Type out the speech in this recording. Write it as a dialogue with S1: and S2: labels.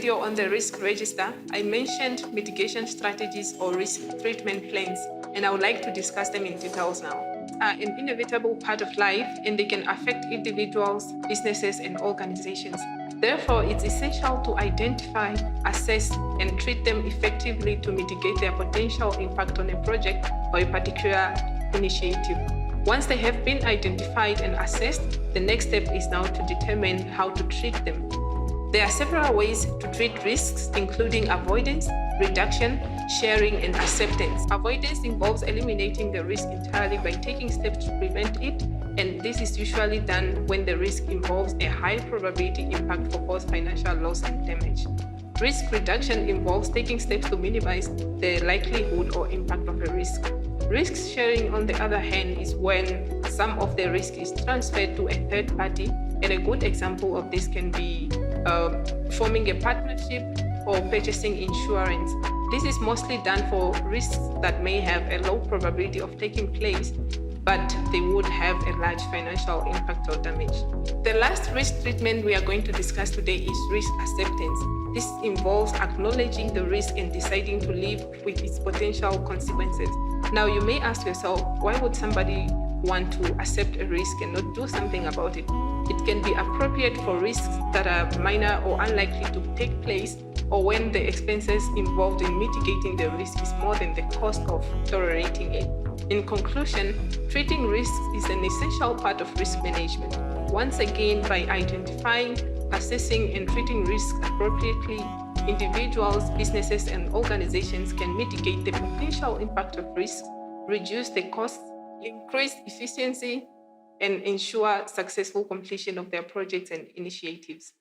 S1: video on the risk register, I mentioned mitigation strategies or risk treatment plans, and I would like to discuss them in details now. Are an inevitable part of life, and they can affect individuals, businesses, and organizations. Therefore, it's essential to identify, assess, and treat them effectively to mitigate their potential impact on a project or a particular initiative. Once they have been identified and assessed, the next step is now to determine how to treat them. There are several ways to treat risks, including avoidance, reduction, sharing, and acceptance. Avoidance involves eliminating the risk entirely by taking steps to prevent it, and this is usually done when the risk involves a high probability impact for both financial loss and damage. Risk reduction involves taking steps to minimize the likelihood or impact of a risk. Risk sharing, on the other hand, is when some of the risk is transferred to a third party, and a good example of this can be forming a partnership or purchasing insurance. This is mostly done for risks that may have a low probability of taking place, but they would have a large financial impact or damage. The last risk treatment we are going to discuss today is risk acceptance. This involves acknowledging the risk and deciding to live with its potential consequences. Now, you may ask yourself, why would somebody want to accept a risk and not do something about it? It can be appropriate for risks that are minor or unlikely to take place, or when the expenses involved in mitigating the risk is more than the cost of tolerating it. In conclusion, treating risks is an essential part of risk management. Once again, by identifying, assessing, and treating risks appropriately, individuals, businesses, and organizations can mitigate the potential impact of risks, reduce the costs, increase efficiency, and ensure successful completion of their projects and initiatives.